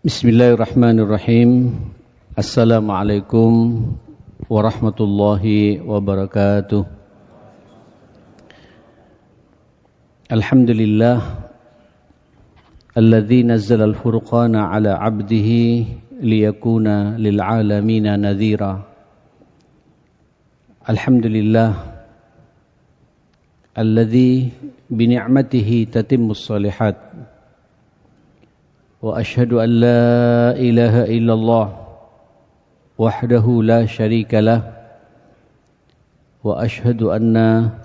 Bismillahirrahmanirrahim. Assalamualaikum warahmatullahi wabarakatuh. Alhamdulillah alladzi nazzala al-furqana ala 'abdihi liyakuna lil 'alamina nadhira. Alhamdulillah alladzi bi ni'matihi tatimmus shalihat. Wa ashhadu an la ilaha illallah wahdahu la syarika lah wa ashhadu anna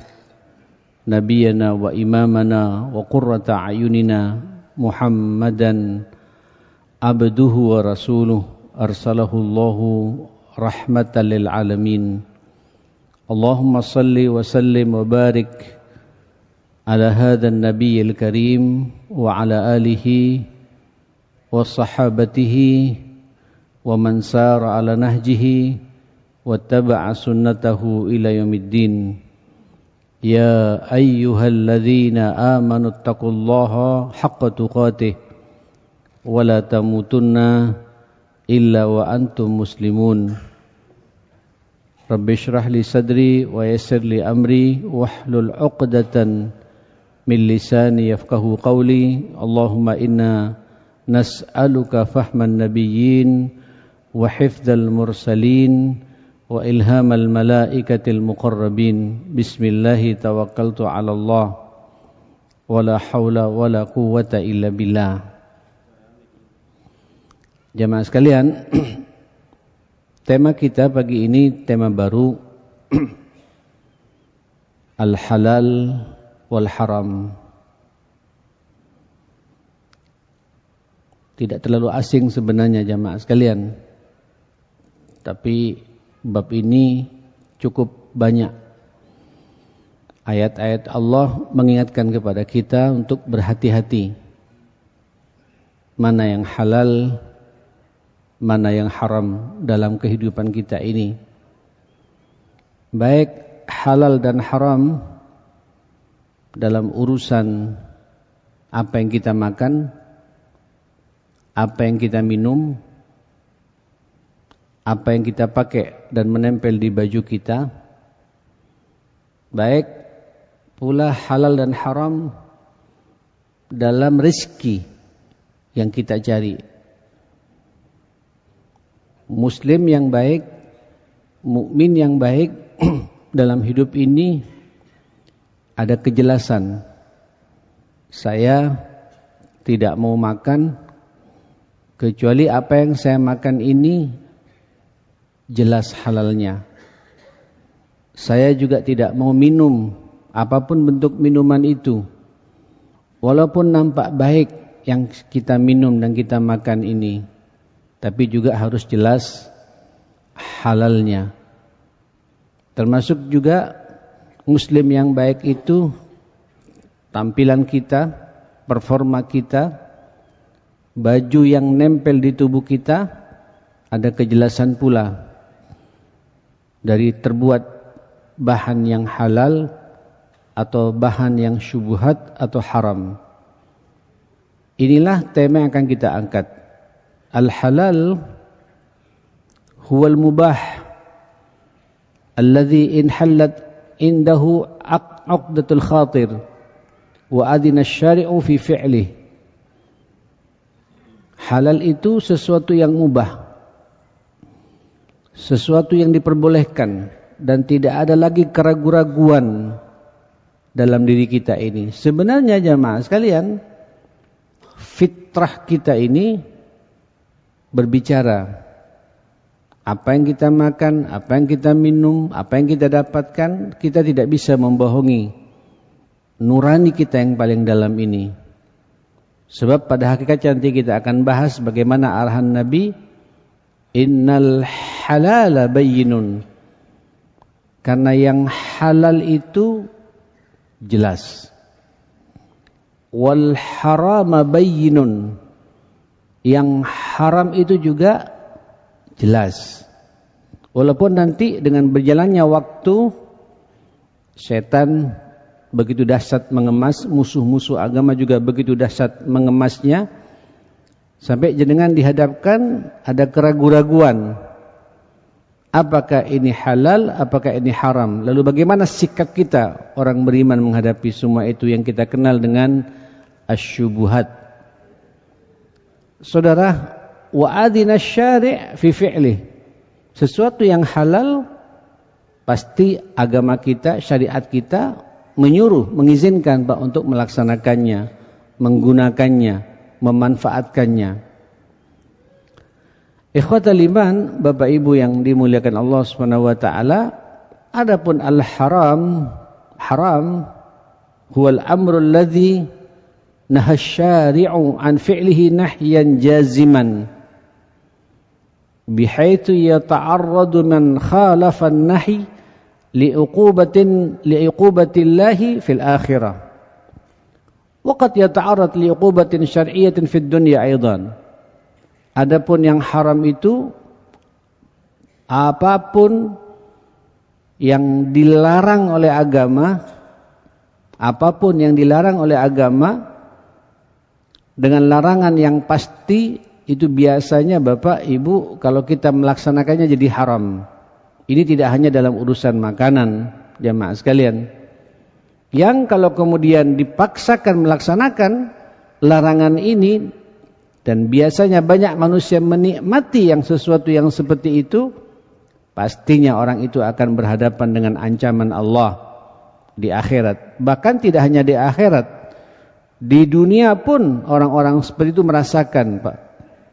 nabiyyana wa imamana wa qurrata a'yunina Muhammadan abduhu wa rasuluh arsalahu Allahu rahmatan lil alamin. Allahumma salli wa sallim wa barik ala hadzal nabiyil karim wa ala alihi wa sahabatihi wa man sara ala nahjihi wa taba'a sunnatahu ila yaumiddin. Ya ayyuhalladzina amanu taqullaha haqqa tuqatih wa la tamutunna illa wa antum muslimun. Rabbi shrah li sadri wa yassir li amri wahlul 'uqdatan min lisani yafqahu qawli. Allahumma inna nas'aluka fahman nabiyyin wa hifdzal mursalin wa ilhamal malaikatil muqarrabin. Bismillahi tawakkaltu 'ala Allah wa la haula wa la quwwata illa billah. Jamaah sekalian, tema kita pagi ini tema baru al-halal wal haram. Tidak terlalu asing sebenarnya jamaah sekalian. Tapi bab ini cukup banyak. Ayat-ayat Allah mengingatkan kepada kita untuk berhati-hati. Mana yang halal, mana yang haram dalam kehidupan kita ini. Baik halal dan haram dalam urusan apa yang kita makan, apa yang kita minum, apa yang kita pakai dan menempel di baju kita. Baik pula halal dan haram dalam rezeki yang kita cari. Muslim yang baik, mukmin yang baik dalam hidup ini ada kejelasan. Saya tidak mau makan kecuali apa yang saya makan ini jelas halalnya. Saya juga tidak mau minum apapun bentuk minuman itu, walaupun nampak baik yang kita minum dan kita makan ini, tapi juga harus jelas halalnya. Termasuk juga Muslim yang baik itu tampilan kita, performa kita, baju yang nempel di tubuh kita ada kejelasan pula dari terbuat bahan yang halal atau bahan yang syubhat atau haram. Inilah tema yang akan kita angkat. Al-halal huwal mubah alladhi in hallat indahu aqdatul khatir wa adina syari'u fi fi'lih. Halal itu sesuatu yang mubah, sesuatu yang diperbolehkan dan tidak ada lagi keraguan-raguan dalam diri kita ini. Sebenarnya jamaah sekalian, fitrah kita ini berbicara. Apa yang kita makan, apa yang kita minum, apa yang kita dapatkan, kita tidak bisa membohongi nurani kita yang paling dalam ini. Sebab pada hakikatnya nanti kita akan bahas bagaimana arahan Nabi, innal halala bayyinun. Karena yang halal itu jelas. Wal harama bayyinun. Yang haram itu juga jelas. Walaupun nanti dengan berjalannya waktu, setan begitu dahsyat mengemas, musuh-musuh agama juga begitu dahsyat mengemasnya, Sampai jenengan dihadapkan ada keraguan-raguan. Apakah ini halal, apakah ini haram? Lalu bagaimana sikap kita orang beriman menghadapi semua itu yang kita kenal dengan asyubuhat. Saudara, wa'adina syari' fi fi'lih. Sesuatu yang halal pasti agama kita, syariat kita menyuruh, mengizinkan Pak untuk melaksanakannya, menggunakannya, memanfaatkannya. Ikhwatal iman, Bapak Ibu yang dimuliakan Allah Subhanahu wa taala, adapun al-haram, haram huwal amru alladhi naha asy-syari'u an fi'lihi nahyan jaziman bihaitsu yata'arradu man khalafa an-nahy li'uqubatillahi fil akhirah wa qad yata'arrad li'uqubatin syar'iyyatin fid dunya aidan. Adapun yang haram itu apapun yang dilarang oleh agama, apapun yang dilarang oleh agama dengan larangan yang pasti itu biasanya Bapak Ibu kalau kita melaksanakannya jadi haram. Ini tidak hanya dalam urusan makanan, jamaah sekalian. Yang kalau kemudian dipaksakan melaksanakan larangan ini, dan biasanya banyak manusia menikmati yang sesuatu yang seperti itu, pastinya orang itu akan berhadapan dengan ancaman Allah di akhirat. Bahkan tidak hanya di akhirat, di dunia pun orang-orang seperti itu merasakan, Pak,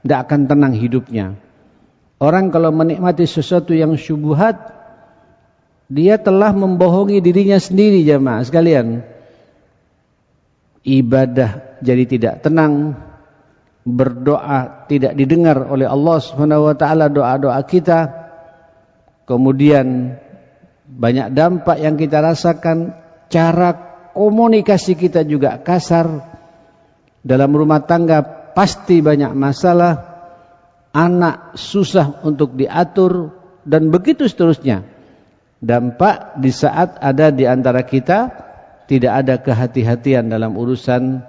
tidak akan tenang hidupnya. Orang kalau menikmati sesuatu yang syubhat, dia telah membohongi dirinya sendiri, jamaah sekalian. Ibadah jadi tidak tenang, berdoa tidak didengar oleh Allah Subhanahu wa taala doa-doa kita. Kemudian banyak dampak yang kita rasakan, cara komunikasi kita juga kasar. Dalam rumah tangga pasti banyak masalah, anak susah untuk diatur dan begitu seterusnya. Dampak di saat ada di antara kita tidak ada kehati-hatian dalam urusan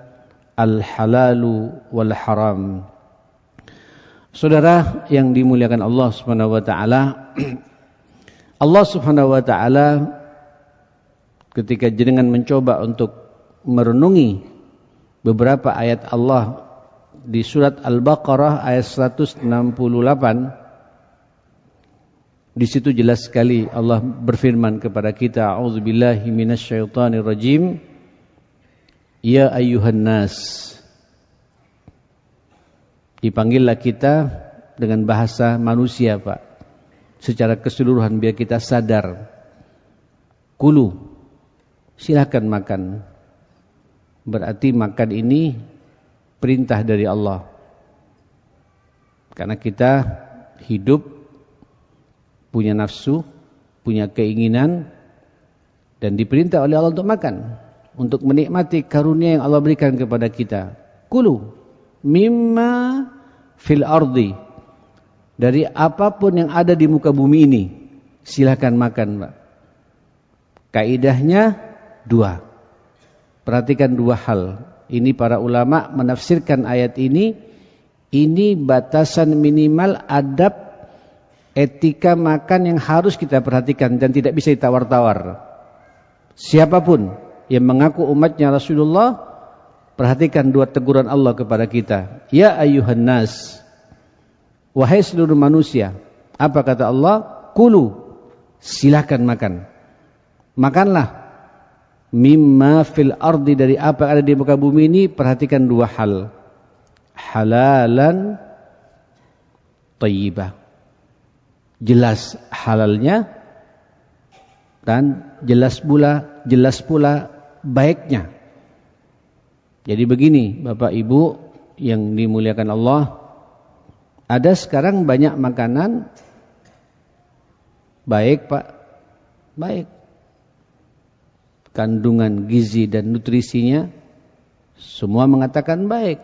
al-halalu wal haram. Saudara yang dimuliakan Allah Subhanahu wa taala, Allah Subhanahu wa taala ketika jenengan mencoba untuk merenungi beberapa ayat Allah di surat Al-Baqarah ayat 168, di situ jelas sekali Allah berfirman kepada kita, a'udzubillahi minasyaitonir rajim. Ya ayyuhan nas. Dipanggillah kita dengan bahasa manusia, Pak, secara keseluruhan biar kita sadar. Kulu, silakan makan. Berarti makan ini perintah dari Allah. Karena kita hidup, punya nafsu, punya keinginan, dan diperintah oleh Allah untuk makan, untuk menikmati karunia yang Allah berikan kepada kita. Kulu mimma fil ardi, dari apapun yang ada di muka bumi ini, silakan makan, Pak. Kaidahnya dua. Perhatikan dua hal. Ini para ulama menafsirkan ayat ini batasan minimal adab etika makan yang harus kita perhatikan dan tidak bisa ditawar-tawar. Siapapun yang mengaku umatnya Rasulullah, perhatikan dua teguran Allah kepada kita. Ya ayyuhan nas, wahai seluruh manusia. Apa kata Allah? Kulu, silakan makan. Makanlah mimma fil ardi, dari apa yang ada di muka bumi ini. Perhatikan dua hal, halalan thayyibah, jelas halalnya dan jelas pula baiknya. Jadi begini Bapak Ibu yang dimuliakan Allah, ada sekarang banyak makanan baik, Pak, baik, kandungan gizi dan nutrisinya semua mengatakan baik,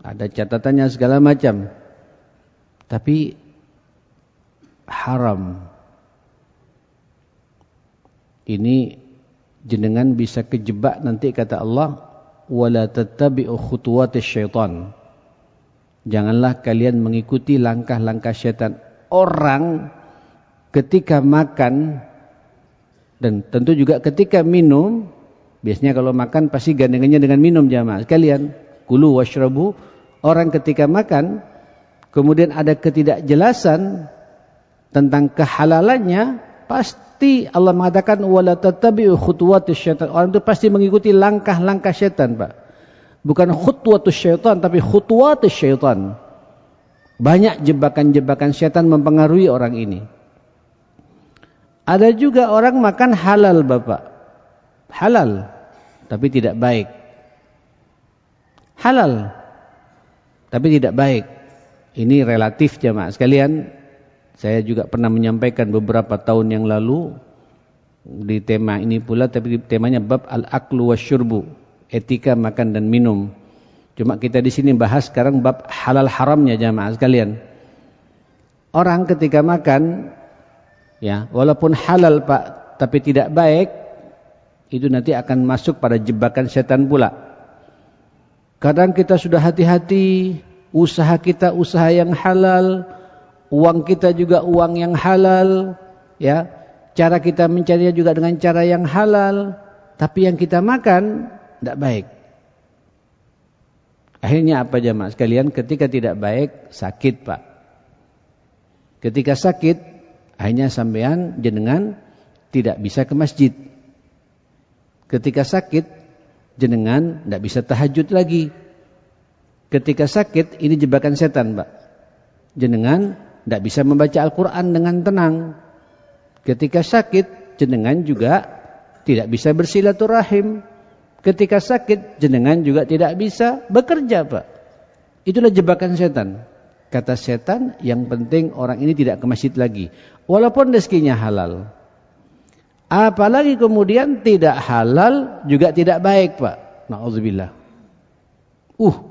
ada catatannya segala macam, tapi haram. Ini jenengan bisa kejebak nanti kata Allah, wala tattabi'u khutuwatis syaitan. Janganlah kalian mengikuti langkah-langkah syaitan. Orang ketika makan dan tentu juga ketika minum, biasanya kalau makan pasti gandengannya dengan minum jamaah sekalian. Kulu washrabu. Orang ketika makan kemudian ada ketidakjelasan tentang kehalalannya, pasti Allah mengatakan wala tattabi'u khutuwatis syaitan. Orang itu pasti mengikuti langkah-langkah syaitan, Pak. Bukan khutwatus syaitan, tapi khutwatus syaitan. Banyak jebakan-jebakan syaitan mempengaruhi orang ini. Ada juga orang makan halal, Bapak. Halal, tapi tidak baik. Halal, tapi tidak baik. Ini relatif jamaah sekalian. Saya juga pernah menyampaikan beberapa tahun yang lalu di tema ini pula, tapi temanya bab al-aklu wasyurbu. Etika makan dan minum. Cuma kita di sini bahas sekarang bab halal haramnya jamaah sekalian. Orang ketika makan, ya, walaupun halal Pak, tapi tidak baik, itu nanti akan masuk pada jebakan setan pula. Kadang kita sudah hati-hati, usaha kita usaha yang halal, uang kita juga uang yang halal, ya. Cara kita mencarinya juga dengan cara yang halal, tapi yang kita makan tidak baik. Akhirnya apa jamaah sekalian? Ketika tidak baik, sakit Pak. Ketika sakit, akhirnya sampean jenengan tidak bisa ke masjid. Ketika sakit, jenengan tidak bisa tahajud lagi. Ketika sakit, ini jebakan setan Pak. Jenengan tidak bisa membaca Al-Quran dengan tenang. Ketika sakit, jenengan juga tidak bisa bersilaturahim. Ketika sakit, jenengan juga tidak bisa bekerja Pak. Itulah jebakan setan. Kata setan, yang penting orang ini tidak ke masjid lagi. Walaupun rezekinya halal. Apalagi kemudian tidak halal juga tidak baik Pak. Na'udzubillah.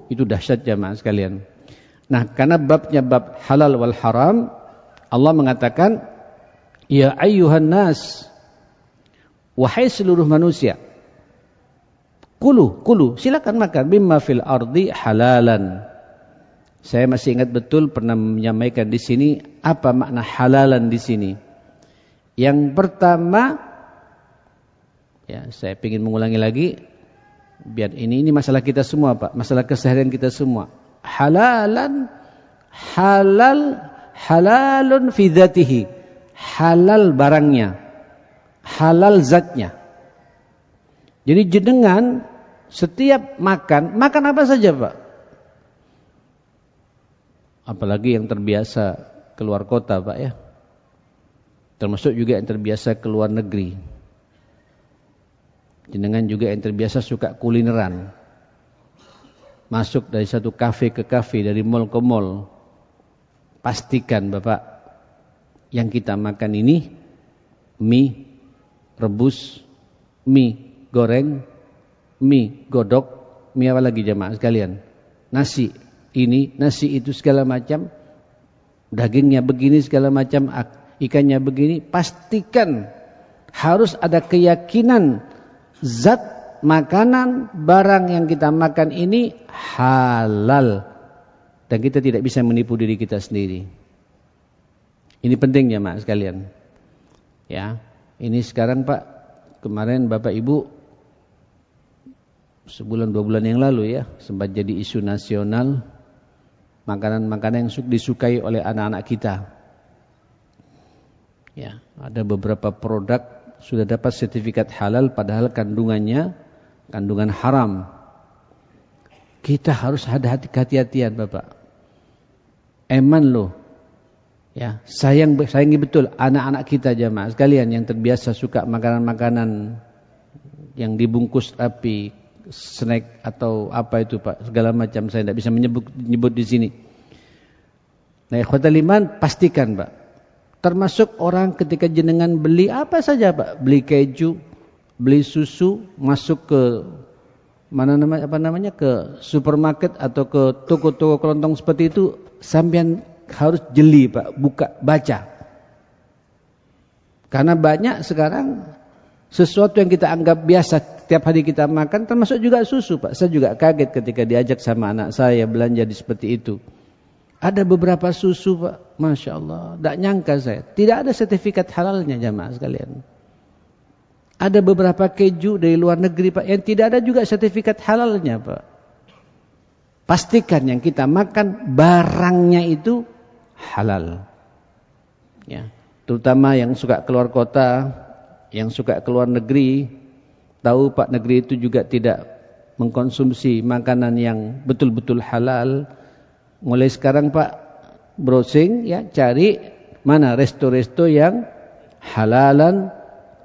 Itu dahsyat jamaah sekalian. Nah, karena babnya bab halal wal haram, Allah mengatakan, ya ayyuhan nas, wahai seluruh manusia, Kulu, silakan makan mimma fil ardi halalan. Saya masih ingat betul pernah menyampaikan di sini apa makna halalan di sini. Yang pertama, ya saya ingin mengulangi lagi, biar ini masalah kita semua Pak, masalah keseharian kita semua. Halalan, halalun fi dzatihi, halal barangnya, halal zatnya. Jadi jenengan setiap makan apa saja Pak? Apalagi yang terbiasa keluar kota Pak ya. Termasuk juga yang terbiasa keluar negeri. Jenengan juga yang terbiasa suka kulineran. Masuk dari satu kafe ke kafe, dari mall ke mall. Pastikan Bapak, yang kita makan ini mie rebus, mie goreng, mie godok, mie apa lagi jamaah sekalian? Nasi ini, nasi itu segala macam, dagingnya begini segala macam, ikannya begini. Pastikan harus ada keyakinan zat makanan, barang yang kita makan ini halal. Dan kita tidak bisa menipu diri kita sendiri. Ini penting jamaah sekalian. Ya, ini sekarang Pak, kemarin Bapak Ibu sebulan 2 bulan yang lalu ya, sempat jadi isu nasional makanan-makanan yang disukai oleh anak-anak kita. Ya, ada beberapa produk sudah dapat sertifikat halal padahal kandungannya kandungan haram. Kita harus ada hati-hatian Bapak. Eman loh. Ya, sayangi betul anak-anak kita jamaah sekalian yang terbiasa suka makanan-makanan yang dibungkus rapi, snack atau apa itu Pak, segala macam saya tidak bisa menyebut di sini. Nah, ikhwatal iman, pastikan Pak. Termasuk orang ketika jenengan beli apa saja Pak, beli keju, beli susu, masuk ke ke supermarket atau ke toko-toko kelontong seperti itu, sampean harus jeli Pak, baca. Karena banyak sekarang sesuatu yang kita anggap biasa tiap hari kita makan, termasuk juga susu Pak. Saya juga kaget ketika diajak sama anak saya belanja di seperti itu. Ada beberapa susu Pak, Masya Allah, tidak nyangka saya, tidak ada sertifikat halalnya jamaah sekalian. Ada beberapa keju dari luar negeri Pak, yang tidak ada juga sertifikat halalnya Pak. Pastikan yang kita makan barangnya itu halal. Ya, terutama yang suka keluar kota, yang suka keluar negeri, tahu Pak negeri itu juga tidak mengkonsumsi makanan yang betul-betul halal. Mulai sekarang Pak browsing ya, cari mana resto-resto yang halalan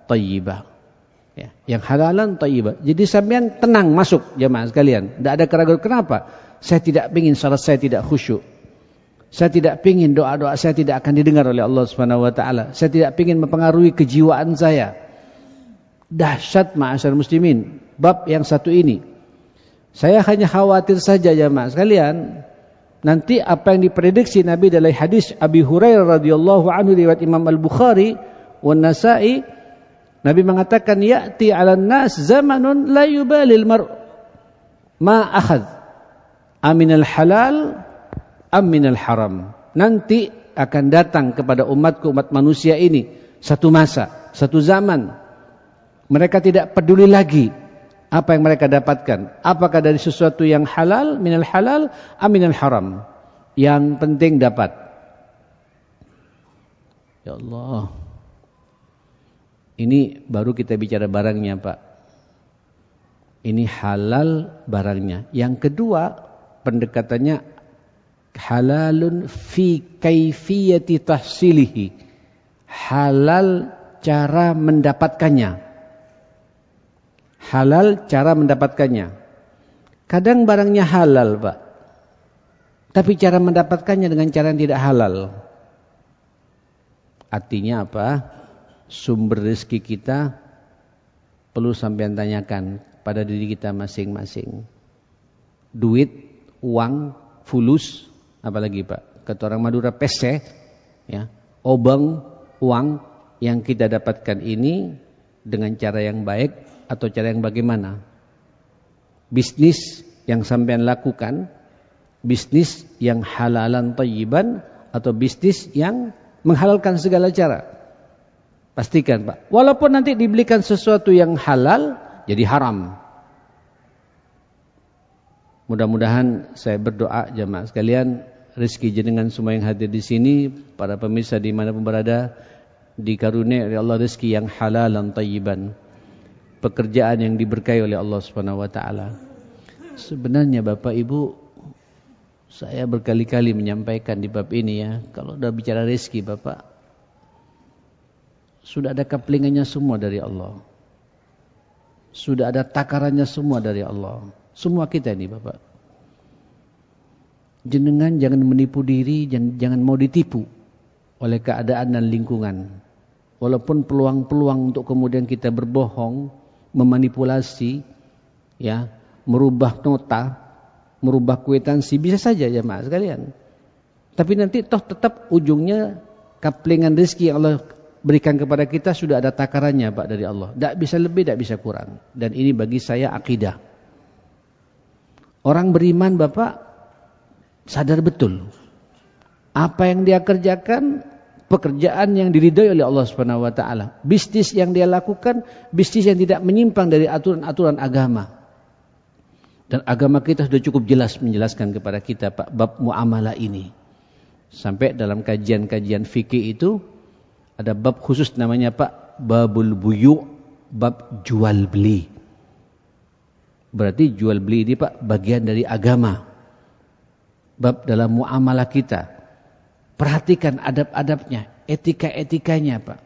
thayyibah. Ya, yang halalan thayyibah. Jadi sampean tenang masuk jemaah sekalian. Tidak ada keraguan. Kenapa? Saya tidak ingin salat saya tidak khusyuk. Saya tidak ingin doa-doa saya tidak akan didengar oleh Allah Subhanahu wa taala. Saya tidak ingin mempengaruhi kejiwaan saya. Dahsyat ma'asyar muslimin. Bab yang satu ini. Saya hanya khawatir saja jemaah sekalian. Nanti apa yang diprediksi Nabi dalam hadis Abi Hurairah radhiyallahu anhu riwayat Imam Al-Bukhari wa Nasa'i, Nabi mengatakan ya'ti 'alan nas zamanun la yubalil mar' ma akhadh aminal halal aminal haram. Nanti akan datang kepada umatku, umat manusia ini satu masa, satu zaman, mereka tidak peduli lagi apa yang mereka dapatkan, apakah dari sesuatu yang halal, minal halal, aminal haram. Yang penting dapat. Ya Allah. Ini baru kita bicara barangnya Pak. Ini halal barangnya. Yang kedua, pendekatannya halalun fi kaifiyati tahsilihi. Halal cara mendapatkannya. Halal cara mendapatkannya. Kadang barangnya halal Pak, tapi cara mendapatkannya dengan cara yang tidak halal. Artinya apa? Sumber rezeki kita perlu sampean tanyakan pada diri kita masing-masing. Duit, uang, fulus, apalagi Pak? Kata orang Madura pese, ya, obeng, uang yang kita dapatkan ini dengan cara yang baik atau cara yang bagaimana? Bisnis yang sampean lakukan, bisnis yang halalan thayyiban atau bisnis yang menghalalkan segala cara. Pastikan Pak, walaupun nanti dibelikan sesuatu yang halal jadi haram. Mudah-mudahan saya berdoa jamaah sekalian, rezeki jenengan semua yang hadir di sini, para pemirsa dimanapun berada, dikaruniai oleh Allah rezeki yang halalan thayyiban. Pekerjaan yang diberkahi oleh Allah Subhanahu wa taala. Sebenarnya Bapak Ibu, saya berkali-kali menyampaikan di bab ini ya, kalau sudah bicara rezeki Bapak, sudah ada kaplingannya semua dari Allah. Sudah ada takarannya semua dari Allah. Semua kita ini Bapak. Jenengan jangan menipu diri, jangan mau ditipu oleh keadaan dan lingkungan. Walaupun peluang-peluang untuk kemudian kita berbohong, memanipulasi, ya, merubah nota, merubah kwitansi, bisa saja jemaah sekalian. Tapi nanti toh tetap ujungnya kaplingan rezeki yang Allah berikan kepada kita sudah ada takarannya Pak dari Allah. Tidak bisa lebih, tidak bisa kurang. Dan ini bagi saya akidah. Orang beriman Bapak sadar betul apa yang dia kerjakan, pekerjaan yang diridhai oleh Allah Subhanahu wa taala. Bisnis yang dia lakukan, bisnis yang tidak menyimpang dari aturan-aturan agama. Dan agama kita sudah cukup jelas menjelaskan kepada kita Pak bab muamalah ini. Sampai dalam kajian-kajian fikih itu ada bab khusus namanya Pak babul buyu', bab jual beli. Berarti jual beli ini Pak bagian dari agama. Bab dalam muamalah kita. Perhatikan adab-adabnya, etika-etikanya Pak,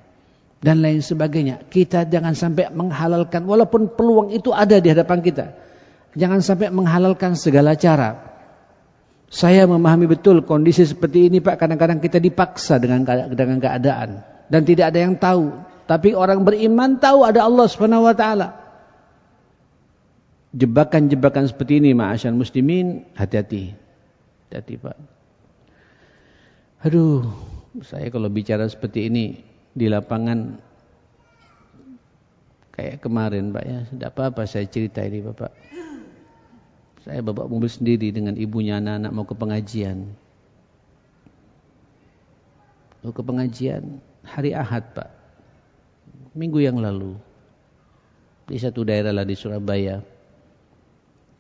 dan lain sebagainya. Kita jangan sampai menghalalkan, walaupun peluang itu ada di hadapan kita, jangan sampai menghalalkan segala cara. Saya memahami betul kondisi seperti ini Pak, kadang-kadang kita dipaksa dengan keadaan dan tidak ada yang tahu. Tapi orang beriman tahu ada Allah Subhanahu wa taala. Jebakan-jebakan seperti ini ma'asyar muslimin, hati-hati. Hati-hati Pak. Aduh, saya kalau bicara seperti ini di lapangan kayak kemarin Pak ya, tidak apa-apa saya cerita ini Bapak. Saya bawa mobil sendiri dengan ibunya, anak-anak mau ke pengajian. ke pengajian hari Ahad Pak, minggu yang lalu di satu daerah lah di Surabaya.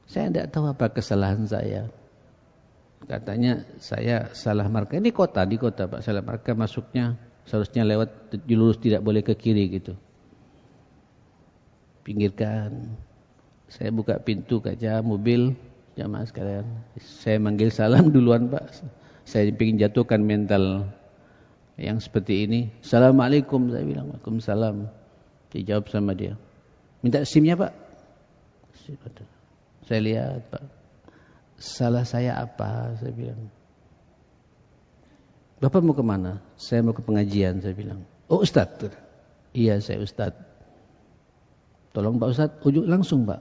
Saya tidak tahu apa kesalahan saya. Katanya saya salah marka. Ini di kota Pak, salah marka masuknya seharusnya lewat lurus, tidak boleh ke kiri gitu. Pinggirkan. Saya buka pintu kaca mobil, jamaah sekalian. Saya manggil salam duluan Pak. Saya ingin jatuhkan mental yang seperti ini. Assalamualaikum, saya bilang. Waalaikumsalam. Dijawab sama dia. Minta SIM-nya Pak. Saya lihat Pak. Salah saya apa? Saya bilang. Bapak mau kemana? Saya mau ke pengajian, saya bilang. Oh Ustaz? Iya saya Ustaz. Tolong Pak Ustaz, ujuk langsung Pak.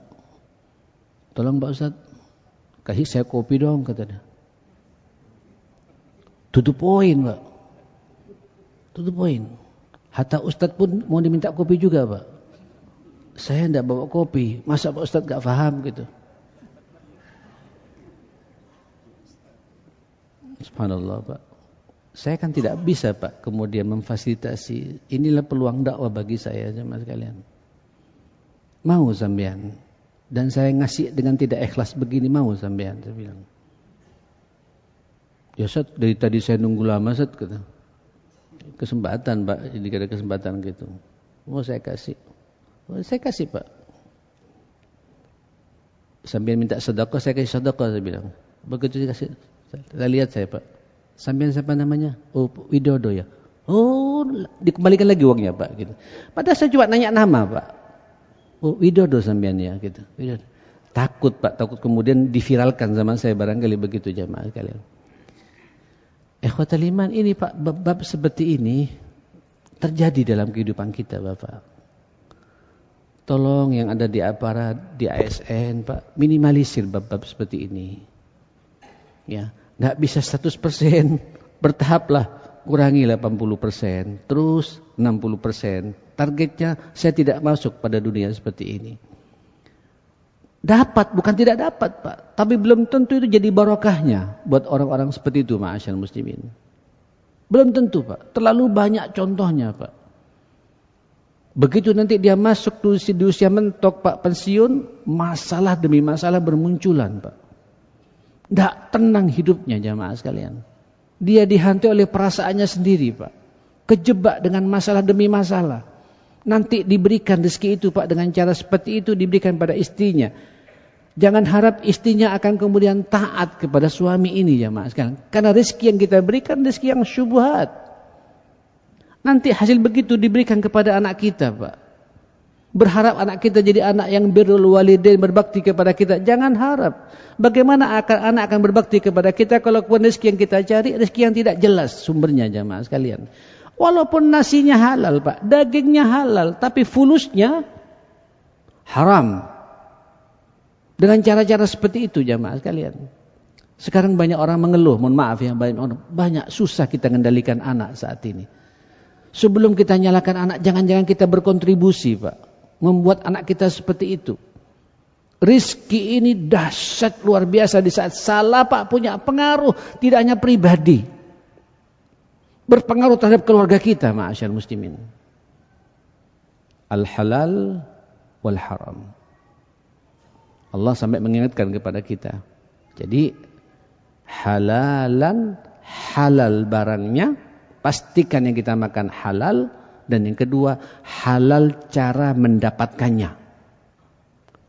Tolong Pak Ustaz, kasih saya kopi dong, katanya. Tutup poin Pak. Tutup poin. Hatta Ustaz pun mau diminta kopi juga Pak. Saya tidak bawa kopi. Masa Pak Ustaz gak paham gitu. Subhanallah Pak. Saya kan tidak bisa Pak kemudian memfasilitasi. Inilah peluang dakwah bagi saya jemaah sekalian. Mau sampean. Dan saya ngasih dengan tidak ikhlas begini, mau sampean, saya bilang. Ya Ustaz, dari tadi saya nunggu lama Ustaz, kata. Kesempatan Pak, jadi ada kesempatan gitu. Mau saya kasih. Oh, saya kasih Pak. Sambil minta sedekah, saya kasih sedekah, saya bilang. Begitu saya kasih, saya lihat saya Pak. Sambil siapa namanya? Oh Widodo ya. Oh dikembalikan lagi uangnya Pak. Gitu. Padahal saya cuma nanya nama Pak. Oh Widodo sampean ya gitu. Widodo. Takut Pak, takut kemudian diviralkan sama saya barangkali begitu jamaah kalian. Ikhwatal iman, ini Pak, bab seperti ini terjadi dalam kehidupan kita Bapak. Tolong yang ada di aparat, di ASN Pak, minimalisir bab-bab seperti ini. Ya, enggak bisa 100%, bertahaplah, kurangi 80%, terus 60%. Targetnya saya tidak masuk pada dunia seperti ini. Dapat, bukan tidak dapat Pak. Tapi belum tentu itu jadi barokahnya buat orang-orang seperti itu ma'asyal muslimin. Belum tentu Pak. Terlalu banyak contohnya Pak. Begitu nanti dia masuk di usia mentok Pak, pensiun, masalah demi masalah bermunculan Pak. Tidak tenang hidupnya jamaah sekalian. Dia dihantui oleh perasaannya sendiri Pak. Kejebak dengan masalah demi masalah. Nanti diberikan rezeki itu Pak dengan cara seperti itu diberikan pada istrinya. Jangan harap istrinya akan kemudian taat kepada suami ini jamaah sekalian. Karena rezeki yang kita berikan rezeki yang syubhat. Nanti hasil begitu diberikan kepada anak kita Pak. Berharap anak kita jadi anak yang birrul walidain, berbakti kepada kita. Jangan harap. Bagaimana anak akan berbakti kepada kita kalau rezeki yang kita cari rezeki yang tidak jelas sumbernya jamaah sekalian. Walaupun nasinya halal Pak, dagingnya halal, tapi fulusnya haram. Dengan cara-cara seperti itu jamaah sekalian. Sekarang banyak orang mengeluh, mohon maaf ya, banyak susah kita mengendalikan anak saat ini. Sebelum kita nyalakan anak, jangan-jangan kita berkontribusi Pak. Membuat anak kita seperti itu. Rizki ini dahsyat luar biasa di saat salah Pak, punya pengaruh, tidak hanya pribadi. Berpengaruh terhadap keluarga kita ma'asyar muslimin. Al-halal wal-haram. Allah sampai mengingatkan kepada kita. Jadi halal barangnya, pastikan yang kita makan halal. Dan yang kedua, halal cara mendapatkannya.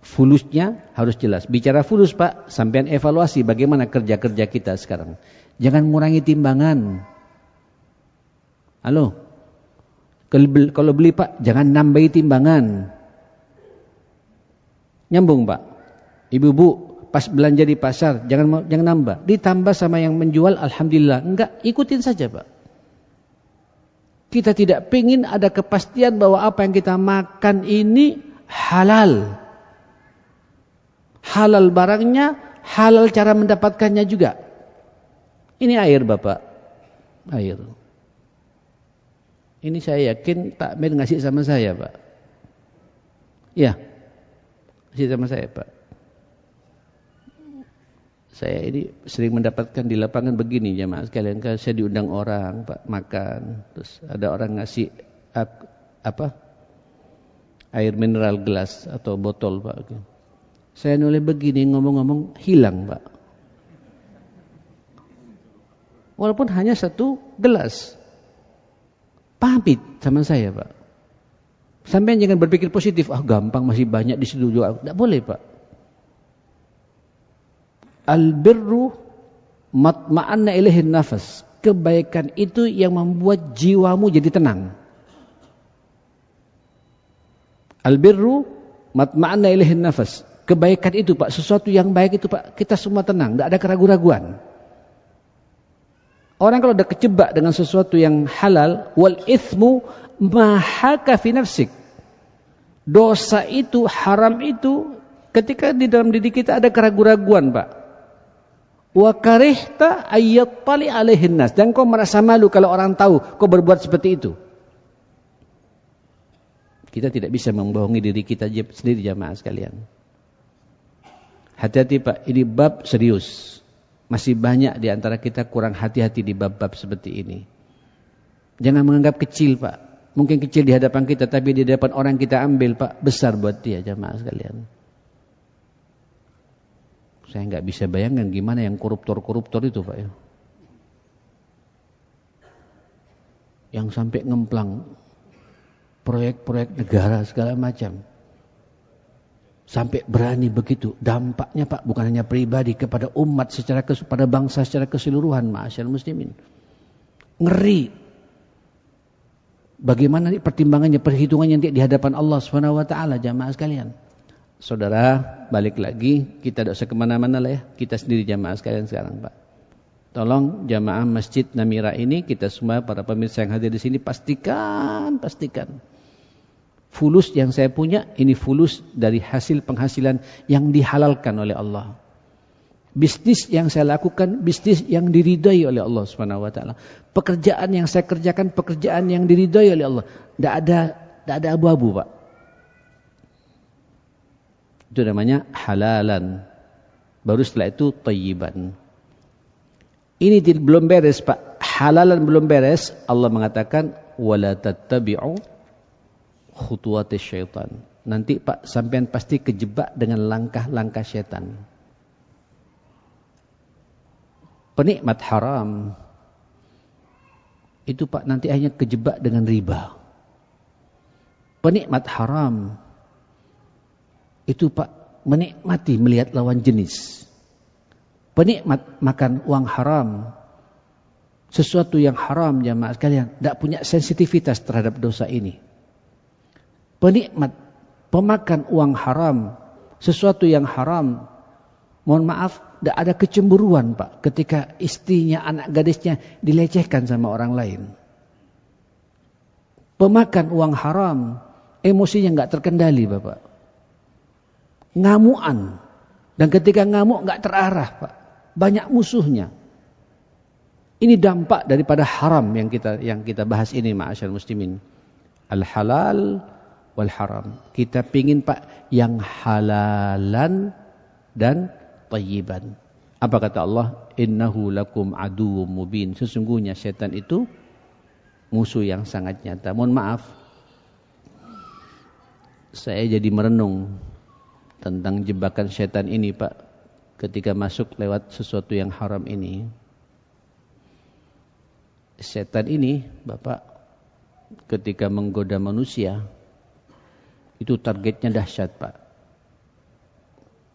Fulusnya harus jelas. Bicara fulus Pak, sampean evaluasi bagaimana kerja-kerja kita sekarang. Jangan mengurangi timbangan. Halo, kalau beli Pak, jangan nambahi timbangan. Nyambung Pak. Ibu-ibu pas belanja di pasar, jangan nambah. Ditambah sama yang menjual, alhamdulillah. Enggak, ikutin saja Pak. Kita tidak ingin ada kepastian bahwa apa yang kita makan ini halal. Halal barangnya, halal cara mendapatkannya juga. Ini air Bapak. Air. Ini saya yakin takmir ngasih sama saya Pak. Ya, ngasih sama saya Pak. Saya ini sering mendapatkan di lapangan begini jemaah sekalian, kalau saya diundang orang Pak makan, terus ada orang ngasih air mineral gelas atau botol Pak. Saya nulis begini, ngomong-ngomong hilang Pak. Walaupun hanya satu gelas. Pamit sama saya Pak. Sampai jangan berpikir positif, gampang masih banyak di situ juga. Tidak boleh Pak. Al-birru matma'anna ilaihin nafas. Kebaikan itu yang membuat jiwamu jadi tenang. Al-birru matma'anna ilaihin nafas. Kebaikan itu Pak, sesuatu yang baik itu Pak, kita semua tenang, tidak ada keraguan-raguan. Orang kalau sudah kejebak dengan sesuatu yang halal, wal ithmu mahaka fi nafsik. Dosa itu, haram itu, ketika di dalam diri kita ada keraguan-raguan Pak. Wa karihta ayyattali alaihin nas, dan kau merasa malu kalau orang tahu kau berbuat seperti itu. Kita tidak bisa membohongi diri kita sendiri jamaah sekalian. Hati-hati Pak, ini bab serius. Masih banyak di antara kita kurang hati-hati di bab-bab seperti ini. Jangan menganggap kecil Pak. Mungkin kecil di hadapan kita, tapi di hadapan orang kita ambil Pak, besar buat dia jamaah sekalian. Saya nggak bisa bayangkan gimana yang koruptor-koruptor itu Pak ya. Yang sampai ngemplang proyek-proyek negara segala macam. Sampai berani begitu. Dampaknya Pak bukan hanya pribadi, kepada umat pada bangsa secara keseluruhan, ma'asyarul muslimin. Ngeri. Bagaimana pertimbangannya, perhitungannya nanti di hadapan Allah Subhanahu wa taala jamaah sekalian. Saudara, balik lagi, kita tidak usah kemana-mana lah ya. Kita sendiri jamaah sekalian sekarang Pak. Tolong jamaah Masjid Namira ini, kita semua para pemirsa yang hadir di sini, pastikan. Fulus yang saya punya, ini fulus dari hasil penghasilan yang dihalalkan oleh Allah. Bisnis yang saya lakukan, bisnis yang diridai oleh Allah Subhanahu wa taala. Pekerjaan yang saya kerjakan, pekerjaan yang diridai oleh Allah. Tidak ada abu-abu Pak. Itu namanya halalan. Baru setelah itu thayyiban. Ini belum beres Pak. Halalan belum beres. Allah mengatakan wala tattabi'u khutuwatis syaitan. Nanti Pak sampean pasti kejebak dengan langkah-langkah syaitan. Penikmat haram itu Pak nanti hanya kejebak dengan riba. Penikmat haram itu Pak menikmati melihat lawan jenis. Penikmat makan uang haram, sesuatu yang haram jamaah sekalian, tidak punya sensitivitas terhadap dosa ini. Penikmat pemakan uang haram, sesuatu yang haram, mohon maaf, tidak ada kecemburuan Pak ketika istrinya, anak gadisnya dilecehkan sama orang lain. Pemakan uang haram, emosinya nggak terkendali Bapak. Ngamuan, dan ketika ngamuk nggak terarah Pak, banyak musuhnya. Ini dampak daripada haram yang kita bahas ini ma'asyarul muslimin. Al halal wal haram. Kita pingin Pak yang halalan dan thayyiban. Apa kata Allah? Innahu lakum aduwwum mubin. Sesungguhnya setan itu musuh yang sangat nyata. Mohon maaf, saya jadi merenung tentang jebakan setan ini Pak, ketika masuk lewat sesuatu yang haram ini. Setan ini Bapak ketika menggoda manusia itu targetnya dahsyat Pak.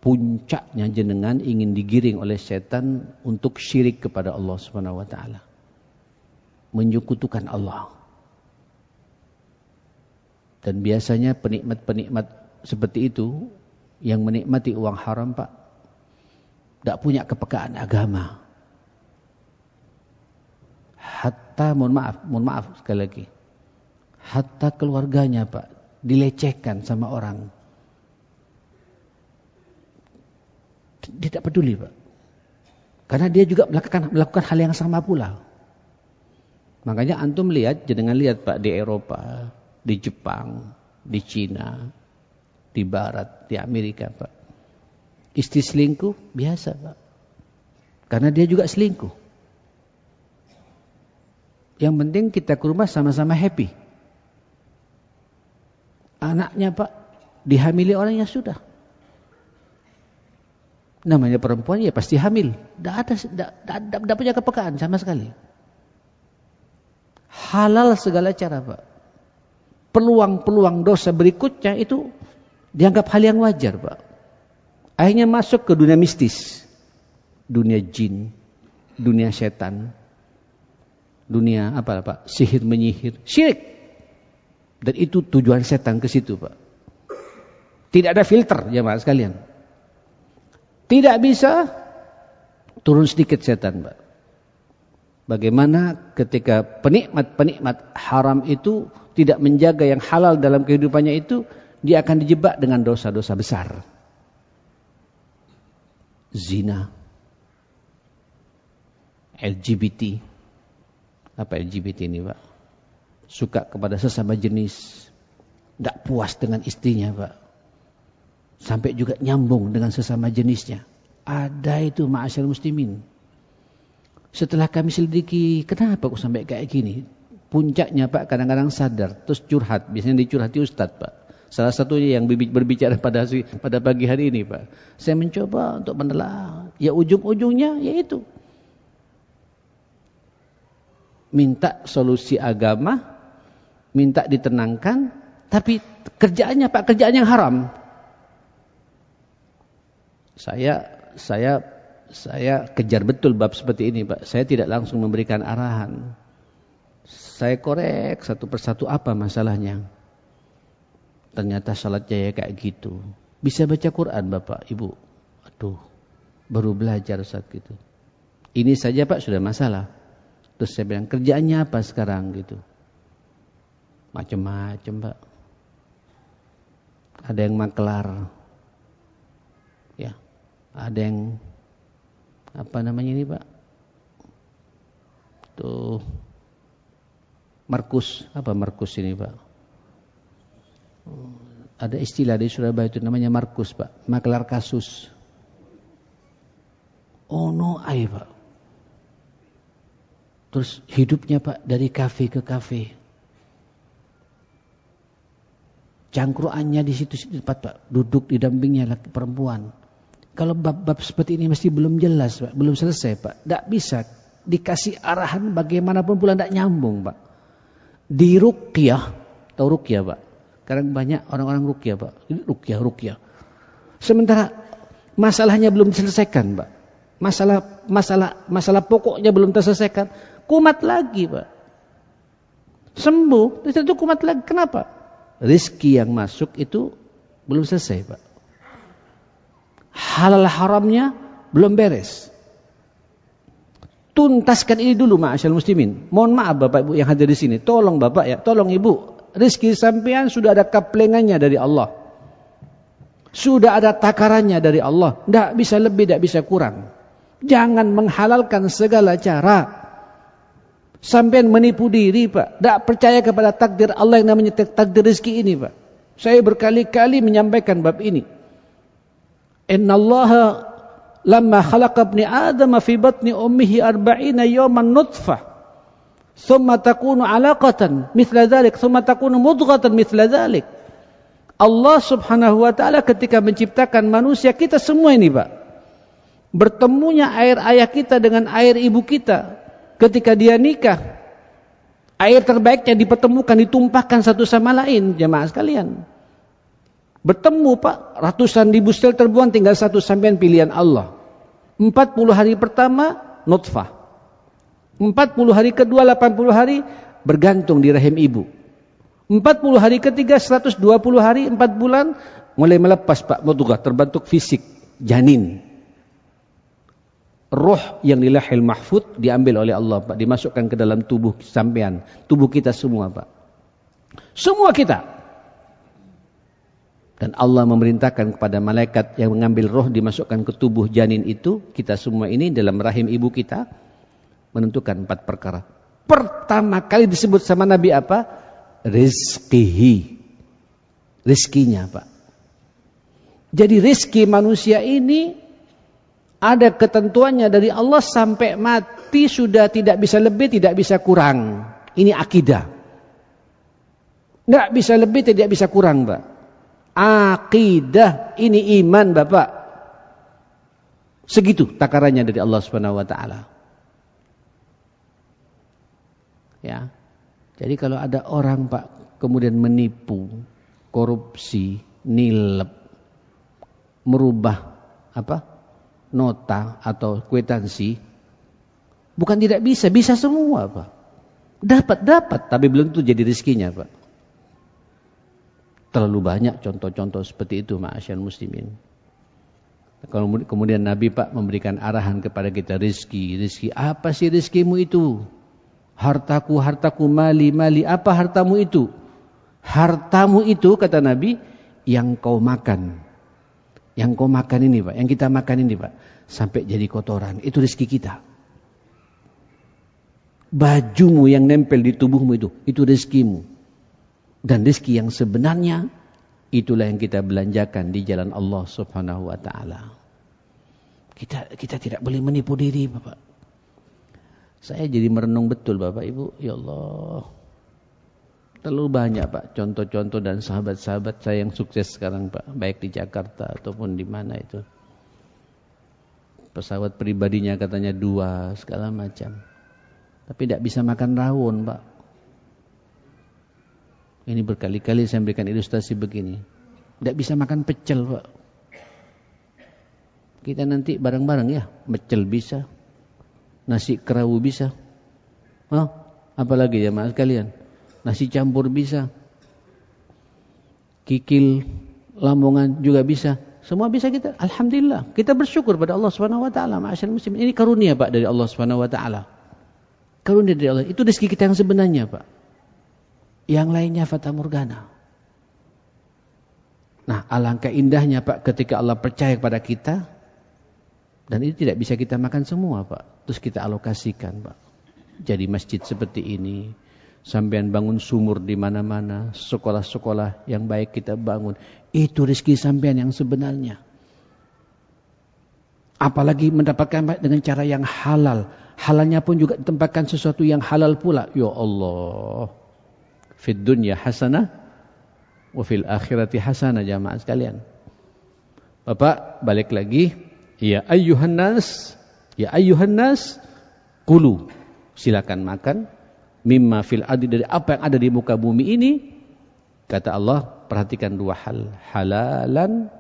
Puncaknya jenengan ingin digiring oleh setan untuk syirik kepada Allah Subhanahu wa taala. Menyekutukan Allah. Dan biasanya penikmat-penikmat seperti itu yang menikmati uang haram Pak, tidak punya kepekaan agama. Hatta, mohon maaf sekali lagi, hatta keluarganya Pak dilecehkan sama orang, dia tidak peduli Pak, karena dia juga melakukan hal yang sama pula. Makanya antum jenengan lihat Pak, di Eropa, di Jepang, di Cina, di Barat, di Amerika Pak, istri selingkuh biasa Pak. Karena dia juga selingkuh. Yang penting kita ke rumah sama-sama happy. Anaknya Pak dihamili orang yang sudah. Namanya perempuan ya pasti hamil. Tidak punya kepekaan sama sekali. Halal segala cara Pak. Peluang-peluang dosa berikutnya itu dianggap hal yang wajar Pak. Akhirnya masuk ke dunia mistis. Dunia jin. Dunia setan. Dunia apa Pak? Sihir menyihir. Syirik. Dan itu tujuan setan ke situ Pak. Tidak ada filter jemaah sekalian. Tidak bisa turun sedikit setan Pak. Bagaimana ketika penikmat-penikmat haram itu tidak menjaga yang halal dalam kehidupannya itu, dia akan dijebak dengan dosa-dosa besar. Zina, LGBT. Apa LGBT ini Pak? Suka kepada sesama jenis, tidak puas dengan istrinya Pak. Sampai juga nyambung dengan sesama jenisnya. Ada itu ma'asyarul muslimin. Setelah kami selidiki, kenapa kok sampai kayak gini? Puncaknya Pak kadang-kadang sadar, terus curhat. Biasanya dicurhati Ustadz Pak. Salah satunya yang berbicara pada pagi hari ini Pak. Saya mencoba untuk menelaah. Ya ujung-ujungnya yaitu minta solusi agama, minta ditenangkan, tapi kerjaannya Pak, kerjaan yang haram. Saya kejar betul bab seperti ini Pak. Saya tidak langsung memberikan arahan. Saya korek satu persatu apa masalahnya. Ternyata salatnya ya kayak gitu. Bisa baca Quran Bapak, Ibu. Aduh, baru belajar saat gitu. Ini saja Pak sudah masalah. Terus saya bilang, kerjaannya apa sekarang gitu. Macam-macam Pak. Ada yang maklar. Ya. Ada yang apa namanya ini Pak? Tuh Markus, apa Markus ini Pak? Ada istilah di Surabaya itu namanya Markus Pak, maklar kasus. Oh no, Pak. Terus hidupnya Pak dari kafe ke kafe. Cangkruannya di situ-situ tempat Pak, duduk didampingnya laki perempuan. Kalau bab-bab seperti ini mesti belum jelas Pak, belum selesai Pak. Tidak bisa dikasih arahan bagaimanapun pula tidak nyambung Pak. Di ruqyah, tahu ruqyah Pak? Sekarang banyak orang-orang ruqyah Pak. Ruqyah. Sementara masalahnya belum diselesaikan Pak. Masalah pokoknya belum terselesaikan. Kumat lagi Pak. Sembuh, itu kumat lagi. Kenapa? Rizki yang masuk itu belum selesai Pak. Halal haramnya belum beres. Tuntaskan ini dulu ma'asyarul muslimin. Mohon maaf Bapak Ibu yang hadir di sini. Tolong Bapak ya, tolong Ibu. Rizki sampean sudah ada kaplengannya dari Allah. Sudah ada takarannya dari Allah. Tidak bisa lebih, tidak bisa kurang. Jangan menghalalkan segala cara. Sampean menipu diri Pak. Tidak percaya kepada takdir Allah yang namanya takdir rizki ini Pak. Saya berkali-kali menyampaikan bab ini. Innallaha lamma khalaqa ibni Adam fi batni ummihi 40 yawman nutfah thumma takunu 'alaqatan mithla dhalik thumma takunu mudghatan mithla dhalik. Allah Subhanahu wa taala ketika menciptakan manusia kita semua ini Pak, bertemunya air ayah kita dengan air ibu kita ketika dia nikah, air terbaiknya dipertemukan, ditumpahkan satu sama lain jemaah sekalian. Bertemu Pak, ratusan ribu sel terbuang, tinggal satu sampean pilihan Allah. 40 hari pertama nutfah. 40 hari kedua 80 hari bergantung di rahim ibu. 40 hari ketiga 120 hari 4 bulan mulai melepas Pak mudghah, terbentuk fisik janin. Roh yang di Lauhil Mahfuz diambil oleh Allah Pak, dimasukkan ke dalam tubuh sampean, tubuh kita semua Pak. Semua kita. Dan Allah memerintahkan kepada malaikat yang mengambil roh dimasukkan ke tubuh janin itu, kita semua ini dalam rahim ibu kita menentukan 4 perkara. Pertama kali disebut sama Nabi apa? Rizqihi. Rizkinya Pak. Jadi rizki manusia ini Ada ketentuannya dari Allah sampai mati sudah tidak bisa lebih, tidak bisa kurang. Ini akidah. Tidak bisa lebih, tidak bisa kurang, Pak. Akidah, ini iman, Bapak. Segitu takarannya dari Allah Subhanahu wa taala. Ya. Jadi kalau ada orang, Pak, kemudian menipu, korupsi, nilep, merubah nota atau kwitansi, bukan tidak bisa, bisa semua, Pak. Dapat, tapi belum tentu jadi rezekinya, Pak. Terlalu banyak contoh-contoh seperti itu, ma'asyiral muslimin. Kalau kemudian Nabi, Pak, memberikan arahan kepada kita, rezeki. Apa sih rezekimu itu? Hartaku, mali, apa hartamu itu? Hartamu itu, kata Nabi, yang kau makan. Yang kau makan ini, Pak, yang kita makan ini, Pak, sampai jadi kotoran. Itu rezeki kita. Bajumu yang nempel di tubuhmu itu rezekimu. Dan rezeki yang sebenarnya, itulah yang kita belanjakan di jalan Allah Subhanahu wa taala. Kita tidak boleh menipu diri, Bapak. Saya jadi merenung betul, Bapak Ibu. Ya Allah. Terlalu banyak, Pak, contoh-contoh dan sahabat-sahabat saya yang sukses sekarang, Pak, baik di Jakarta ataupun di mana itu. Pesawat pribadinya katanya 2, segala macam. Tapi tidak bisa makan rawon, Pak. Ini berkali-kali saya berikan ilustrasi begini. Tidak bisa makan pecel, Pak. Kita nanti bareng-bareng ya, pecel bisa, nasi kerawu bisa. Apalagi ya, Mas kalian? Nasi campur bisa. Kikil Lamongan juga bisa. Semua bisa kita. Alhamdulillah. Kita bersyukur pada Allah Subhanahu wa taala, ma'asyiral muslimin. Ini karunia, Pak, dari Allah Subhanahu wa taala. Karunia dari Allah. Itu rezeki kita yang sebenarnya, Pak. Yang lainnya fata morgana. Nah, alangkah indahnya, Pak, ketika Allah percaya kepada kita, dan ini tidak bisa kita makan semua, Pak. Terus kita alokasikan, Pak. Jadi masjid seperti ini, sampean bangun sumur di mana-mana, sekolah-sekolah yang baik kita bangun. Itu rezeki sampean yang sebenarnya. Apalagi mendapatkan dengan cara yang halal. Halalnya pun juga ditempatkan sesuatu yang halal pula. Ya Allah. Fid dunya hasanah wa fil akhirati hasanah, jamaah sekalian. Bapak balik lagi, ya ayyuhan nas kulu, silakan makan mimma fil ardi, dari apa yang ada di muka bumi ini. Kata Allah, perhatikan 2 hal, halalan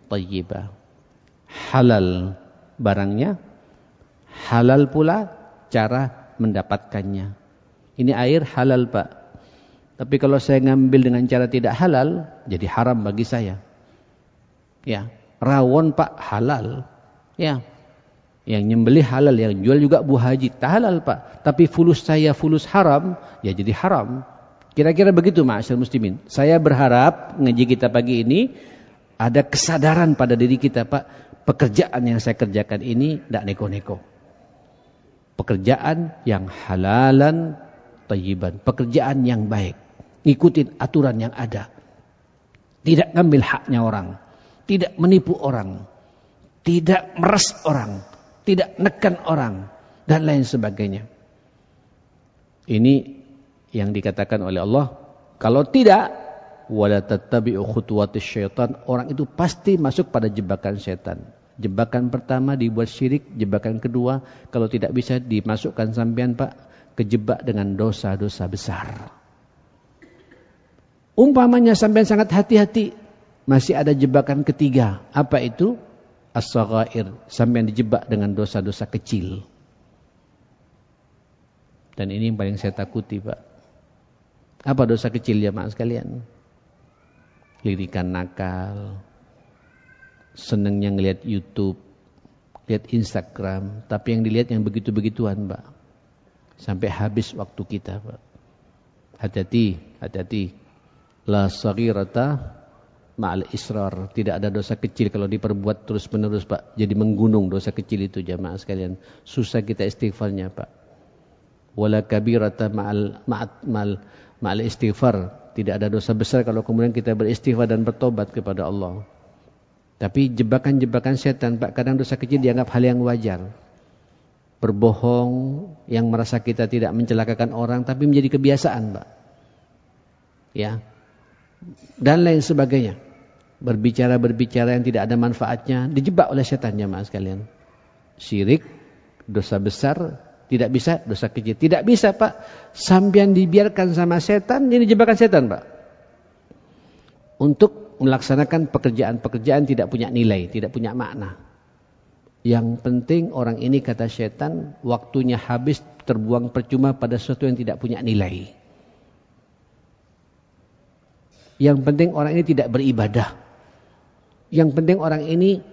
thayyibah. Halal barangnya, halal pula cara mendapatkannya. Ini air halal, Pak. Tapi kalau saya ngambil dengan cara tidak halal, jadi haram bagi saya. Ya, rawon, Pak, halal. Ya. Yang nyembelih halal, yang jual juga Bu Haji, tak halal, Pak. Tapi fulus saya fulus haram, ya jadi haram. Kira-kira begitu, ma'asyiral muslimin. Saya berharap ngaji kita pagi ini ada kesadaran pada diri kita, Pak. Pekerjaan yang saya kerjakan ini tidak neko-neko. Pekerjaan yang halalan thayyiban, pekerjaan yang baik. Ikutin aturan yang ada. Tidak ngambil haknya orang, tidak menipu orang, tidak meres orang, tidak nekan orang, dan lain sebagainya. Ini yang dikatakan oleh Allah. Kalau tidak, wala tattabi'u khutuwatis syaitan, orang itu pasti masuk pada jebakan setan. Jebakan pertama dibuat syirik, jebakan kedua kalau tidak bisa dimasukkan sampean, Pak, kejebak dengan dosa-dosa besar. Umpamanya sampean sangat hati-hati, masih ada jebakan ketiga. Apa itu? As-saghair, sampean dijebak dengan dosa-dosa kecil. Dan ini yang paling saya takuti, Pak. Apa dosa kecil, ya, Mak sekalian? Lirikan nakal, senangnya ngelihat YouTube, lihat Instagram, tapi yang dilihat yang begitu-begituan, Pak. Sampai habis waktu kita, Pak. Hati-hati. La saghirata ma'al israr. Tidak ada dosa kecil kalau diperbuat terus-menerus, Pak. Jadi menggunung dosa kecil itu, jamaah sekalian. Susah kita istighfarnya, Pak. Wala kabirata ma'al istighfar. Tidak ada dosa besar kalau kemudian kita beristighfar dan bertobat kepada Allah. Tapi jebakan-jebakan setan, Pak, kadang dosa kecil dianggap hal yang wajar. Berbohong yang merasa kita tidak mencelakakan orang, tapi menjadi kebiasaan, Pak. Ya. Dan lain sebagainya. Berbicara-berbicara yang tidak ada manfaatnya, dijebak oleh setan, jamaah sekalian. Syirik, dosa besar, tidak bisa, dosa kecil. Tidak bisa, Pak. Sambian dibiarkan sama setan, ini jebakan setan, Pak. Untuk melaksanakan pekerjaan-pekerjaan tidak punya nilai, tidak punya makna. Yang penting orang ini, kata setan, waktunya habis terbuang percuma pada sesuatu yang tidak punya nilai. Yang penting orang ini tidak beribadah. Yang penting orang ini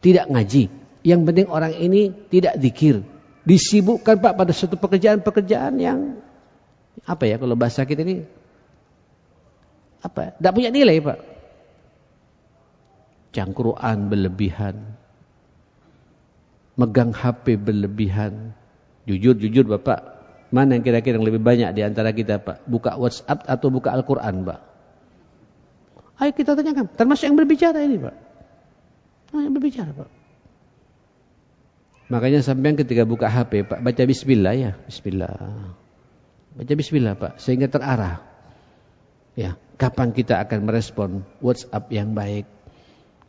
tidak ngaji. Yang penting orang ini tidak zikir. Disibukkan, Pak, pada suatu pekerjaan-pekerjaan yang apa ya kalau bahasa kita ini, apa? Tidak punya nilai, Pak. Cangkruan berlebihan, megang HP berlebihan. Jujur Bapak, mana yang kira-kira yang lebih banyak di antara kita, Pak? Buka WhatsApp atau buka Al-Quran, Pak? Ayo kita tanyakan. Termasuk yang berbicara ini, Pak. Yang berbicara, Pak. Makanya sampai ketika buka HP, Pak, baca Bismillah ya, Bismillah. Baca Bismillah, Pak, sehingga terarah. Ya, kapan kita akan merespon WhatsApp yang baik?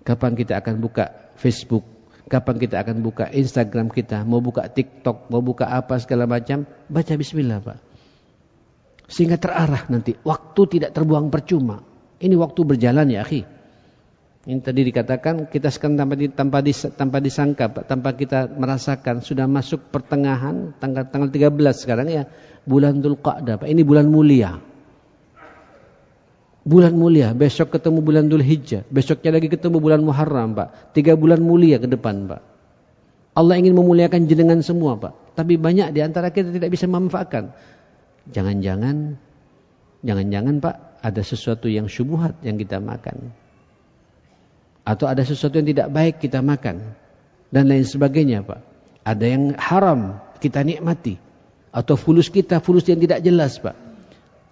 Kapan kita akan buka Facebook? Kapan kita akan buka Instagram kita? Mau buka TikTok, mau buka apa segala macam? Baca Bismillah, Pak. Sehingga terarah nanti. Waktu tidak terbuang percuma. Ini waktu berjalan ya, akhi. Ini tadi dikatakan kita sekarang tanpa disangka, Pak, tanpa kita merasakan sudah masuk pertengahan tanggal 13 sekarang ya, bulan Dzulqa'dah, Pak. Ini bulan mulia. Bulan mulia, besok ketemu bulan Dzulhijjah, besoknya lagi ketemu bulan Muharram, Pak. 3 bulan mulia ke depan, Pak. Allah ingin memuliakan jenengan semua, Pak. Tapi banyak di antara kita tidak bisa memanfaatkan. Jangan-jangan, Pak, ada sesuatu yang syubhat yang kita makan. Atau ada sesuatu yang tidak baik kita makan. Dan lain sebagainya, Pak. Ada yang haram kita nikmati. Atau fulus yang tidak jelas, Pak.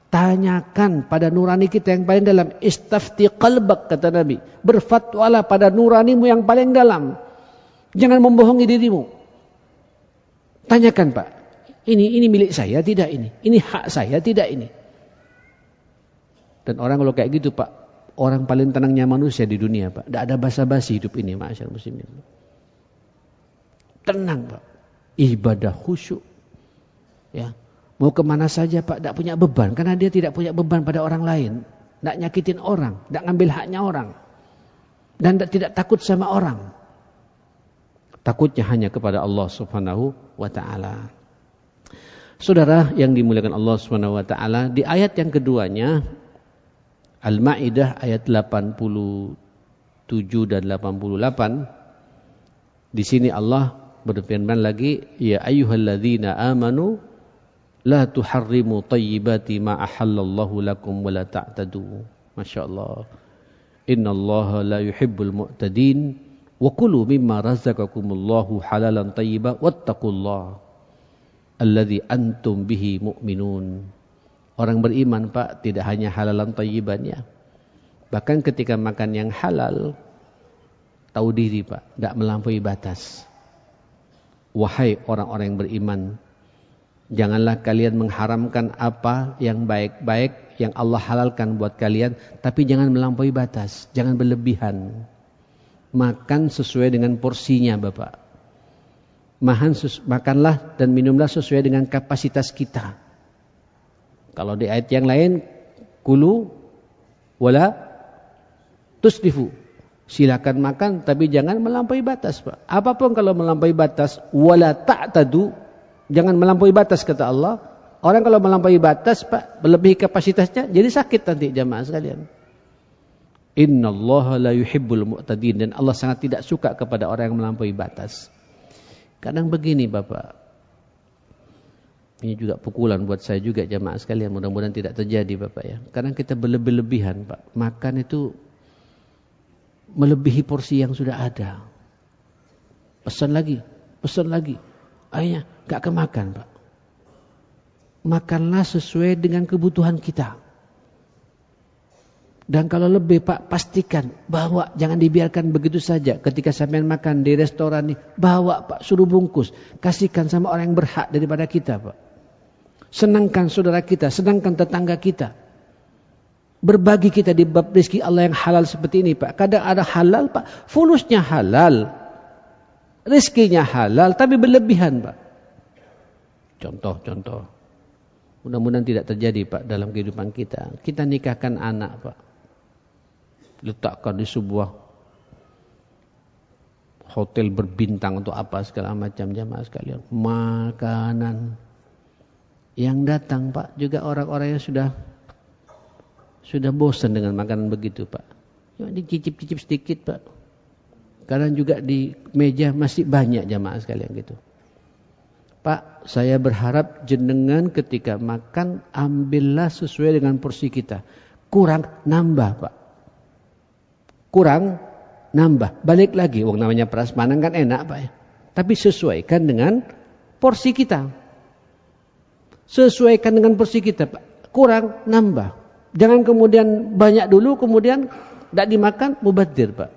Tanyakan pada nurani kita yang paling dalam. Istafti qalbak, kata Nabi. Berfatwalah pada nuranimu yang paling dalam. Jangan membohongi dirimu. Tanyakan, Pak. Ini milik saya, tidak ini. Ini hak saya, tidak ini. Dan orang kalau kayak gitu, Pak, orang paling tenangnya manusia di dunia, Pak. Tidak ada basa-basi hidup ini, ma'asyar muslimin. Tenang, Pak. Ibadah khusyuk. Ya. Mau kemana saja, Pak, tidak punya beban. Karena dia tidak punya beban pada orang lain. Tidak nyakitin orang. Tidak ngambil haknya orang. Dan tidak takut sama orang. Takutnya hanya kepada Allah subhanahu wa ta'ala. Saudara yang dimuliakan Allah subhanahu wa ta'ala. Di ayat yang keduanya, Al-Ma'idah ayat 87 dan 88. Di sini Allah berfirman lagi, ya ayyuhalladzina amanu la tuharrimu tayyibati ma ahallallahu lakum wa la ta'tadu. Masyaallah. Innallaha la yuhibbul mu'tadin wa kulu mimma razaqakumullahu halalan tayyiba wattaqullaha alladzi antum bihi mu'minun. Orang beriman, Pak, tidak hanya halalan thayyibannya. Bahkan ketika makan yang halal, tahu diri, Pak, tidak melampaui batas. Wahai orang-orang yang beriman, janganlah kalian mengharamkan apa yang baik-baik yang Allah halalkan buat kalian, tapi jangan melampaui batas, jangan berlebihan. Makan sesuai dengan porsinya, Bapak. Makanlah dan minumlah sesuai dengan kapasitas kita. Kalau di ayat yang lain, kulu wala tusrifu. Silakan makan tapi jangan melampaui batas, Pak. Apapun kalau melampaui batas, wala ta'tadu, jangan melampaui batas, kata Allah. Orang kalau melampaui batas, Pak, melebihi kapasitasnya, jadi sakit nanti jamaah sekalian. Innallaha la yuhibbul mu'tadin, dan Allah sangat tidak suka kepada orang yang melampaui batas. Kadang begini, Bapak. Ini juga pukulan buat saya juga jamaah sekalian, mudah-mudahan tidak terjadi, Bapak ya. Kadang kita berlebihan, Pak. Makan itu melebihi porsi yang sudah ada. Pesan lagi. Akhirnya gak kemakan, Pak. Makanlah sesuai dengan kebutuhan kita. Dan kalau lebih Pak, pastikan bawa, jangan dibiarkan begitu saja. Ketika sampean makan di restoran nih, bawa Pak, suruh bungkus, kasihkan sama orang yang berhak daripada kita Pak. Senangkan saudara kita, senangkan tetangga kita. Berbagi kita di bab rezeki Allah yang halal seperti ini Pak. Kadang ada halal Pak, fulusnya halal, rezekinya halal, tapi berlebihan Pak. Contoh. Mudah-mudahan tidak terjadi Pak dalam kehidupan kita. Kita nikahkan anak Pak, letakkan di sebuah hotel berbintang untuk apa segala macam, jamaah sekalian. Makanan yang datang Pak juga orang-orang yang sudah bosan dengan makanan begitu Pak. Yuk dicicip-cicip sedikit Pak. Karena juga di meja masih banyak jamaah sekalian gitu. Pak, saya berharap jenengan ketika makan ambillah sesuai dengan porsi kita. Kurang nambah Pak. Kurang nambah. Balik lagi, wong namanya prasmanan kan enak Pak ya. Tapi sesuaikan dengan porsi kita. Sesuaikan dengan porsi kita Pak. Kurang nambah. Jangan kemudian banyak dulu kemudian tidak dimakan mubadzir Pak.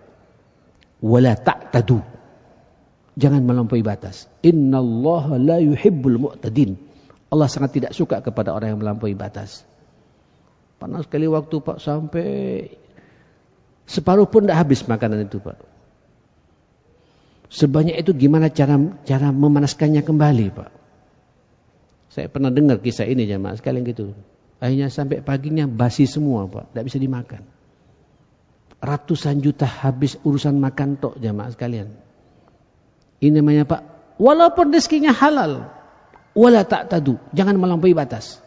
Wala ta'tadu. Jangan melampaui batas. Innallaha la yuhibbul mu'tadin. Allah sangat tidak suka kepada orang yang melampaui batas. Panas sekali waktu Pak, sampai separuh pun tidak habis makanan itu Pak. Sebanyak itu gimana cara memanaskannya kembali Pak. Saya pernah dengar kisah ini jamaah sekalian gitu. Akhirnya sampai paginya basi semua Pak, tidak bisa dimakan. Ratusan juta habis urusan makan tok jamaah sekalian. Ini namanya Pak, walaupun rezekinya halal, wala ta'tadu, jangan melampaui batas.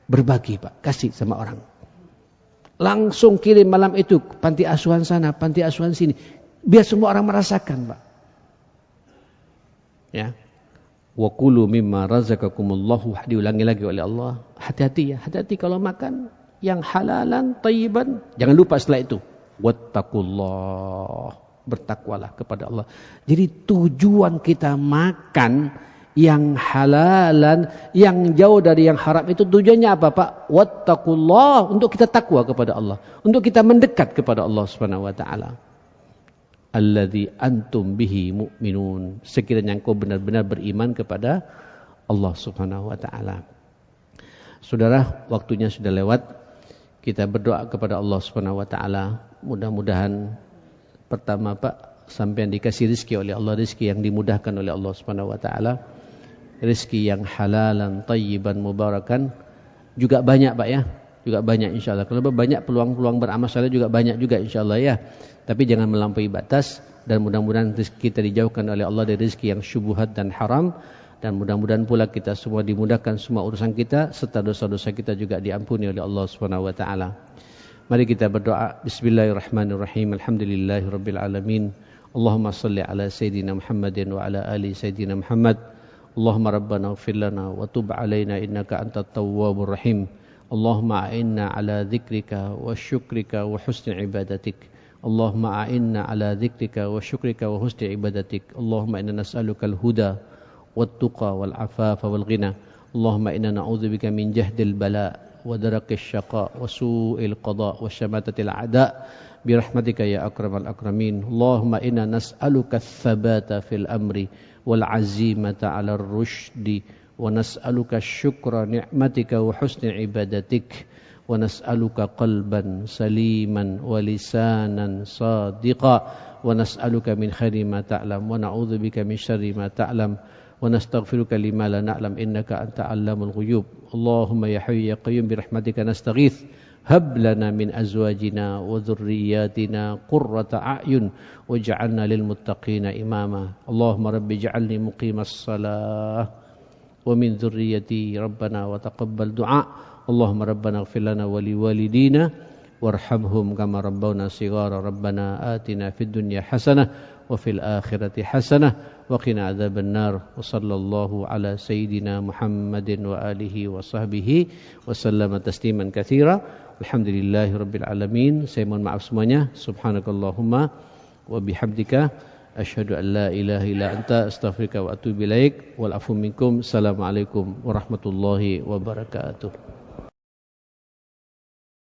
Berbagi Pak, kasih sama orang. Langsung kirim malam itu panti asuhan sana, panti asuhan sini, biar semua orang merasakan Pak. Ya. Wa kulu mimma razaqakumullahu, diulangi lagi oleh Allah. Hati-hati ya, hati-hati kalau makan yang halalan, thayyiban. Jangan lupa setelah itu, wattaqullah, bertakwalah kepada Allah. Jadi tujuan kita makan yang halalan, yang jauh dari yang haram itu tujuannya apa Pak? Wattaqullah, untuk kita takwa kepada Allah, untuk kita mendekat kepada Allah Subhanahu wa taala. Alladzi antum bihi mu'minun, sekiranya engkau benar-benar beriman kepada Allah Subhanahu wa taala. Saudara, waktunya sudah lewat. Kita berdoa kepada Allah Subhanahu wa taala, mudah-mudahan pertama Pak, sampai dikasih rezeki oleh Allah, rezeki yang dimudahkan oleh Allah Subhanahu wa taala, rezeki yang halalan, thayyiban, mubarakan, juga banyak Pak ya. Juga banyak insyaallah. Kalau banyak peluang-peluang beramal saleh juga banyak juga insyaallah ya. Tapi jangan melampaui batas, dan mudah-mudahan rezeki kita dijauhkan oleh Allah dari rezeki yang syubhat dan haram, dan mudah-mudahan pula kita semua dimudahkan semua urusan kita, serta dosa-dosa kita juga diampuni oleh Allah Subhanahu wa taala. Mari kita berdoa. Bismillahirrahmanirrahim. Alhamdulillahirabbil alamin. Allahumma shalli ala sayidina Muhammadin wa ala ali sayidina Muhammad. Allahumma rabbana ighfir lana wa tub alaina innaka antat tawwabur rahim. Allahumma a'inna ala dzikrika wa syukrika wa husni ibadatik. Allahumma a'inna ala dzikrika wa syukrika wa husni ibadatik. Allahumma inna nas'aluka al-huda wat tuqa wal afafa wal ghina. Allahumma inna na'udzubika min jahdil bala wa darakis syaqa wa su'il qada wa syamatatil a'da bi rahmatika ya akramal akramin. Allahumma inna nas'aluka ats-tsabata fil amri wal 'azimata 'alar rusydi. ونسألك الشكر نعمتك وحسن عبادتك ونسألك قلبا سليما ولسانا صادقا ونسألك من خير ما تعلم ونعوذ بك من شر ما تعلم ونستغفرك لما لا نعلم إنك أنت علام الغيوب اللهم يا حي يا قيوم برحمتك نستغيث هب لنا من أزواجنا وذرياتنا قرة أعين واجعلنا للمتقين إماما اللهم رب اجعلني مقيم الصلاة ومن ذريتي ربنا وتقبل دعاء اللهم ربنا اغفر لنا ولوالدينا وارحمهم كما ربونا صغارا ربنا آتنا في الدنيا حسنة وفي الآخرة حسنة وقنا عذاب النار وصلى الله على سيدنا محمد وآله وصحبه وسلم تسليما كثيرا الحمد لله رب العالمين. Saya mohon maaf semuanya. Subhanakallahumma wa bihamdika asyhadu an la ilaha illa anta astaghfiruka wa atubu ilaik wal afu minkum. Assalamualaikum warahmatullahi wabarakatuh.